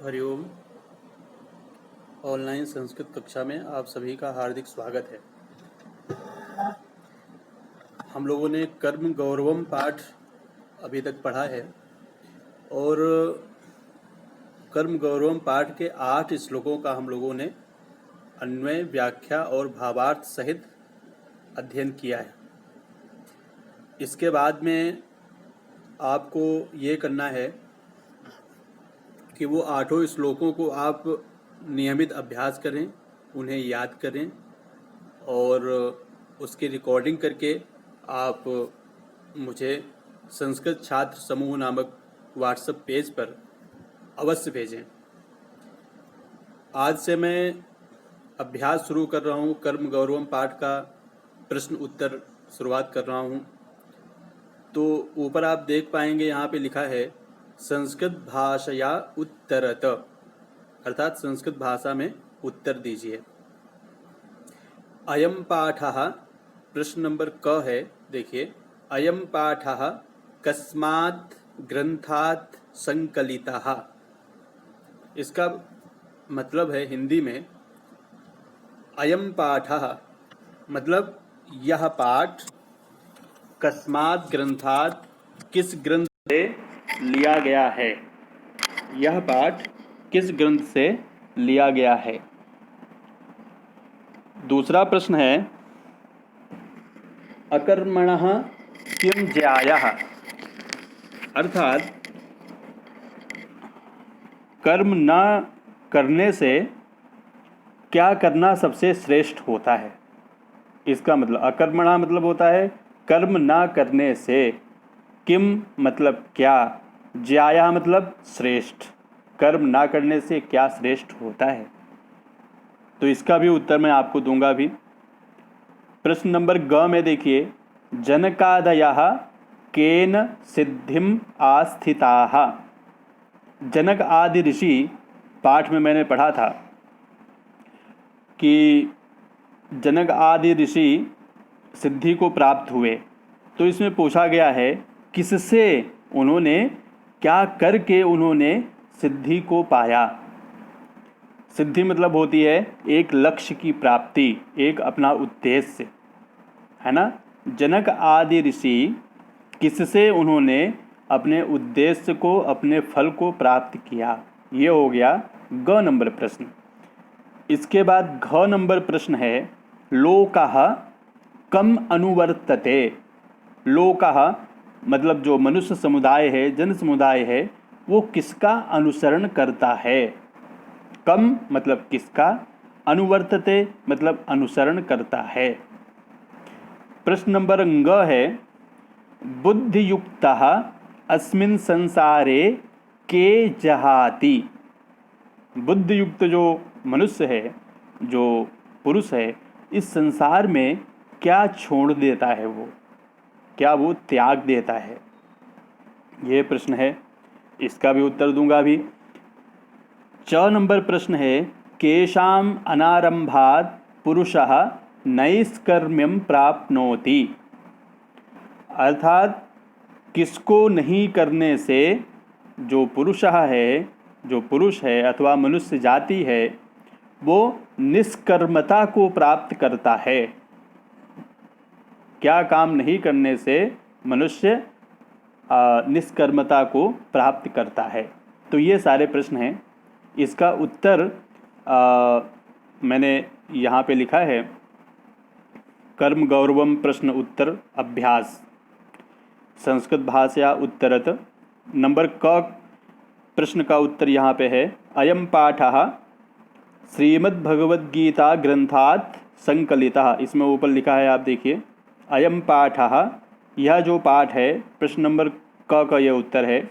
Hariom. Online Sanskrit कक्षा में आप सभी का हार्दिक स्वागत है। हम लोगों ने कर्म गौरवम पाठ अभी तक पढ़ा है और कर्म गौरवम पाठ के 8 श्लोकों का हम लोगों ने अन्वय, व्याख्या और भावार्थ सहित अध्ययन किया है। इसके बाद में आपको ये करना है कि वो 8 श्लोकों को आप नियमित अभ्यास करें, उन्हें याद करें और उसकी रिकॉर्डिंग करके आप मुझे संस्कृत छात्र समूह नामक व्हाट्सएप पेज पर अवश्य भेजें। आज से मैं अभ्यास शुरू कर रहा हूँ। कर्म गौरवम पाठ का प्रश्न उत्तर शुरुआत कर रहा हूँ। तो ऊपर आप देख पाएंगे यहाँ पे लिखा है संस्कृत भाषया उत्तरत, अर्थात संस्कृत भाषा में उत्तर दीजिए। अयम पाठः, प्रश्न नंबर क है, देखिए, अयम पाठः कस्मात् ग्रंथात् संकलितः। इसका मतलब है हिंदी में अयम पाठः मतलब यह पाठ कस्मात् ग्रंथात् किस ग्रंथ से लिया गया है। यह पाठ किस ग्रंथ से लिया गया है। दूसरा प्रश्न है अकर्मणः किम ज्यायः, अर्थात कर्म न करने से क्या करना सबसे श्रेष्ठ होता है। इसका मतलब अकर्मणः मतलब होता है कर्म न करने से, किम मतलब क्या, ज्यायः मतलब श्रेष्ठ, कर्म ना करने से क्या श्रेष्ठ होता है। तो इसका भी उत्तर मैं आपको दूंगा भी। प्रश्न नंबर ग में देखिए, जनकादयः केन सिद्धिम आस्थिताः। जनक आदि ऋषि, पाठ में मैंने पढ़ा था कि जनक आदि ऋषि सिद्धि को प्राप्त हुए। तो इसमें पूछा गया है किससे उन्होंने, क्या करके उन्होंने सिद्धि को पाया। सिद्धि मतलब होती है एक लक्ष्य की प्राप्ति, एक अपना उद्देश्य, है ना। जनक आदि ऋषि किससे उन्होंने अपने उद्देश्य को, अपने फल को प्राप्त किया। ये हो गया ग नंबर प्रश्न। इसके बाद घ नंबर प्रश्न है लोकः कम अनुवर्तते। लोकः मतलब जो मनुष्य समुदाय है, जन समुदाय है, वो किसका अनुसरण करता है। कम मतलब किसका, अनुवर्तते मतलब अनुसरण करता है। प्रश्न नंबर ग है बुद्धियुक्तः अस्मिन् संसारे के जहाति। बुद्धियुक्त जो मनुष्य है, जो पुरुष है, इस संसार में क्या छोड़ देता है, वो क्या वो त्याग देता है। ये प्रश्न है, इसका भी उत्तर दूंगा भी। च नंबर प्रश्न है केशाम अनारंभात पुरुषः नैष्कर्म्यम प्राप्नोति, अर्थात किसको नहीं करने से जो पुरुषः है, जो पुरुष है अथवा मनुष्य जाति है, वो निष्कर्मता को प्राप्त करता है। क्या काम नहीं करने से मनुष्य निष्कर्मता को प्राप्त करता है। तो ये सारे प्रश्न हैं। इसका उत्तर मैंने यहाँ पे लिखा है कर्म गौरवम प्रश्न उत्तर अभ्यास संस्कृत भाषा उत्तरत। नंबर क प्रश्न का उत्तर यहाँ पे है अयम पाठः श्रीमद्भगवद्गीता ग्रंथात् संकलितः। इसमें ऊपर लिखा है, आप देखिए, अयम पाठः, यह जो पाठ है, प्रश्न नंबर क का यह उत्तर है,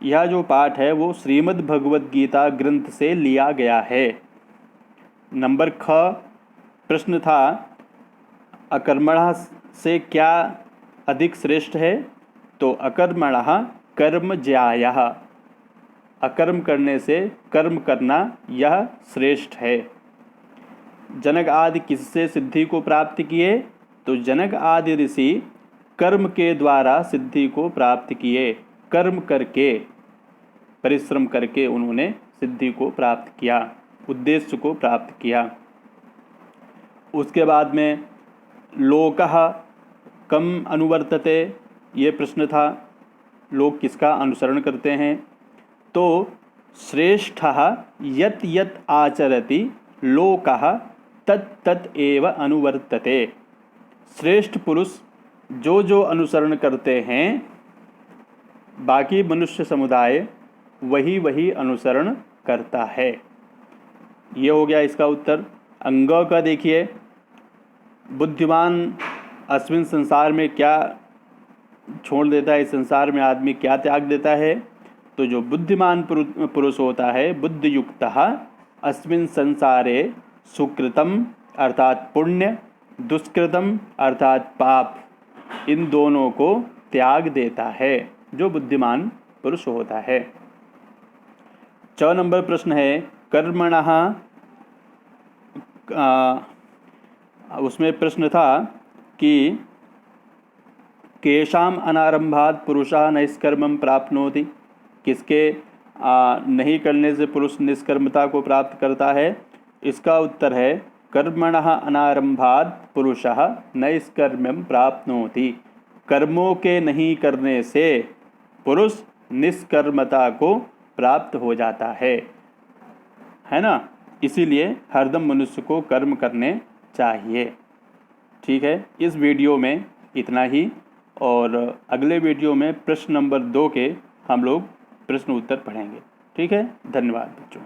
यह जो पाठ है वो श्रीमद्भगवद्गीता ग्रंथ से लिया गया है। नंबर ख प्रश्न था अकर्मणः से क्या अधिक श्रेष्ठ है। तो अकर्मणः कर्म ज्यायः, अकर्म करने से कर्म करना यह श्रेष्ठ है। जनक आदि किससे सिद्धि को प्राप्त किए। तो जनक आदि ऋषि कर्म के द्वारा सिद्धि को प्राप्त किए, कर्म करके, परिश्रम करके उन्होंने सिद्धि को प्राप्त किया, उद्देश्य को प्राप्त किया। उसके बाद में लोकः कम अनुवर्तते, ये प्रश्न था, लोग किसका अनुसरण करते हैं? तो श्रेष्ठः यत् यत् आचरति लोकः तत् तत् एव अनुवर्तते। श्रेष्ठ पुरुष जो जो अनुसरण करते हैं, बाकी मनुष्य समुदाय वही वही अनुसरण करता है। ये हो गया इसका उत्तर। अंग का देखिए, बुद्धिमान अस्मिन संसार में क्या छोड़ देता है, इस संसार में आदमी क्या त्याग देता है? तो जो बुद्धिमान पुरुष होता है, बुद्धियुक्तः अस्मिन संसारे सुकृतम अर्थात पुण्य, दुष्कृतम अर्थात पाप, इन दोनों को त्याग देता है जो बुद्धिमान पुरुष होता है। 6 नंबर प्रश्न है कर्मणः, उसमें प्रश्न था कि केषाम अनारंभात पुरुषः नैष्कर्मं प्राप्नोति, किसके नहीं करने से पुरुष निष्कर्मता को प्राप्त करता है? इसका उत्तर है कर्मणः अनारंभात पुरुषः नैष्कर्म्यं प्राप्नोति। कर्मों के नहीं करने से पुरुष निष्कर्मता को प्राप्त हो जाता है ना। इसीलिए हरदम मनुष्य को कर्म करने चाहिए। ठीक है, इस वीडियो में इतना ही, और अगले वीडियो में प्रश्न नंबर 2 के हम लोग प्रश्न उत्तर पढ़ेंगे। ठीक है, धन्यवाद बच्चों।